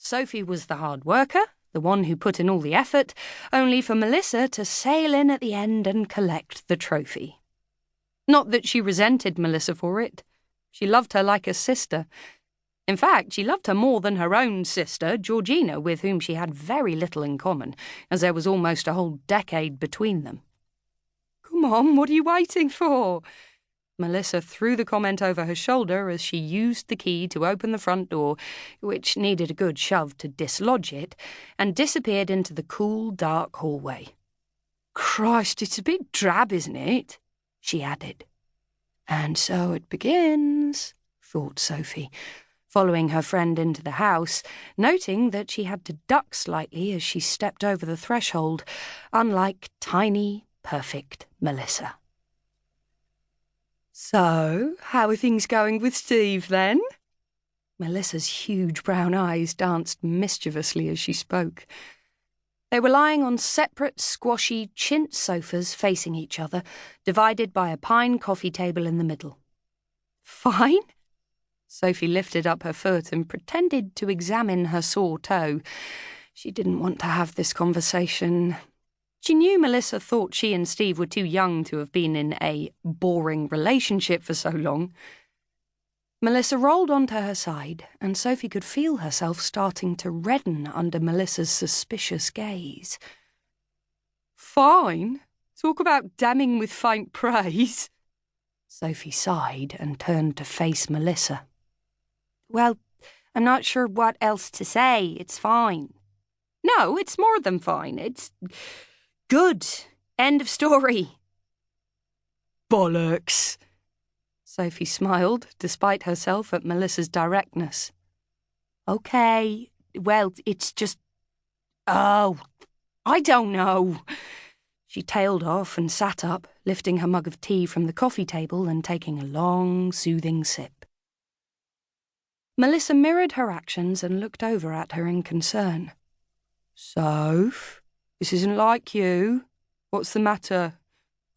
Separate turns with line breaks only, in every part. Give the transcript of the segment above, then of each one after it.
Sophie was the hard worker, the one who put in all the effort, only for Melissa to sail in at the end and collect the trophy. Not that she resented Melissa for it. She loved her like a sister. In fact, she loved her more than her own sister, Georgina, with whom she had very little in common, as there was almost a whole decade between them. "Come on, what are you waiting for?" Melissa threw the comment over her shoulder as she used the key to open the front door, which needed a good shove to dislodge it, and disappeared into the cool, dark hallway. "Christ, it's a bit drab, isn't it?" she added. "And so it begins," thought Sophie, following her friend into the house, noting that she had to duck slightly as she stepped over the threshold, unlike tiny, perfect Melissa. "So, how are things going with Steve, then?" Melissa's huge brown eyes danced mischievously as she spoke. They were lying on separate, squashy, chintz sofas facing each other, divided by a pine coffee table in the middle. "Fine?" Sophie lifted up her foot and pretended to examine her sore toe. She didn't want to have this conversation. She knew Melissa thought she and Steve were too young to have been in a boring relationship for so long. Melissa rolled onto her side, and Sophie could feel herself starting to redden under Melissa's suspicious gaze. "Fine? Talk about damning with faint praise." Sophie sighed and turned to face Melissa. "Well, I'm not sure what else to say. It's fine." "No, it's more than fine. It's good. End of story." "Bollocks." Sophie smiled, despite herself, at Melissa's directness. "Okay, well, it's just... Oh, I don't know." She tailed off and sat up, lifting her mug of tea from the coffee table and taking a long, soothing sip. Melissa mirrored her actions and looked over at her in concern. "Soph, this isn't like you. What's the matter?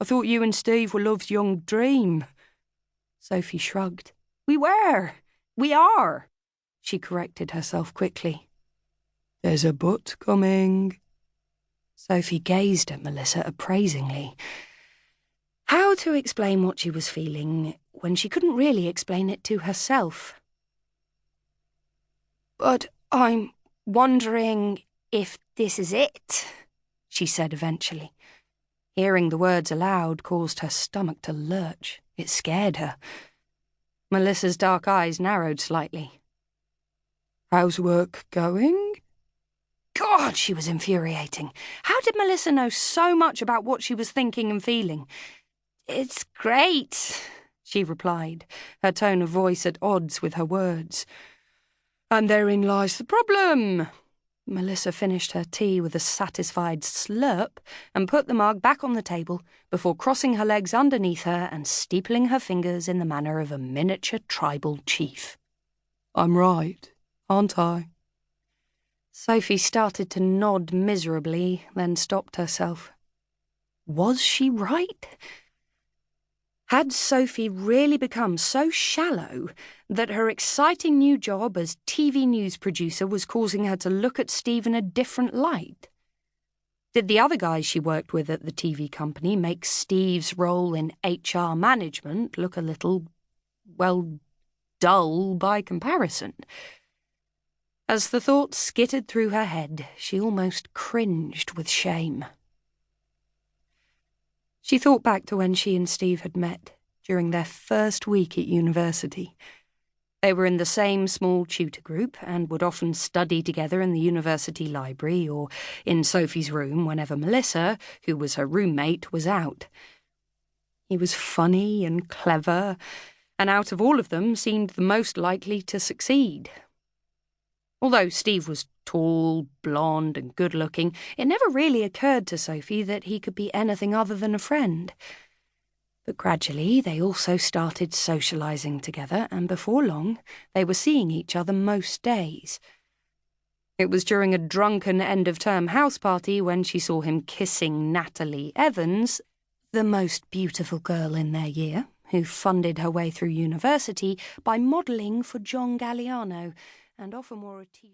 I thought you and Steve were love's young dream." Sophie shrugged. "We were. We are." She corrected herself quickly. "There's a but coming." Sophie gazed at Melissa appraisingly. How to explain what she was feeling when she couldn't really explain it to herself? "But I'm wondering if this is it," she said eventually. Hearing the words aloud caused her stomach to lurch. It scared her. Melissa's dark eyes narrowed slightly. "How's work going?" God, she was infuriating. How did Melissa know so much about what she was thinking and feeling? "It's great," she replied, her tone of voice at odds with her words. "And therein lies the problem." Melissa finished her tea with a satisfied slurp and put the mug back on the table before crossing her legs underneath her and steepling her fingers in the manner of a miniature tribal chief. "I'm right, aren't I?" Sophie started to nod miserably, then stopped herself. Was she right? Had Sophie really become so shallow that her exciting new job as TV news producer was causing her to look at Steve in a different light? Did the other guys she worked with at the TV company make Steve's role in HR management look a little, well, dull by comparison? As the thought skittered through her head, she almost cringed with shame. She thought back to when she and Steve had met during their first week at university. They were in the same small tutor group and would often study together in the university library or in Sophie's room whenever Melissa, who was her roommate, was out. He was funny and clever, and out of all of them seemed the most likely to succeed. Although Steve was tall, blonde, and good-looking, it never really occurred to Sophie that he could be anything other than a friend. But gradually they also started socialising together, and before long they were seeing each other most days. It was during a drunken end-of-term house party when she saw him kissing Natalie Evans, the most beautiful girl in their year, who funded her way through university by modelling for John Galliano, and often wore a t-shirt.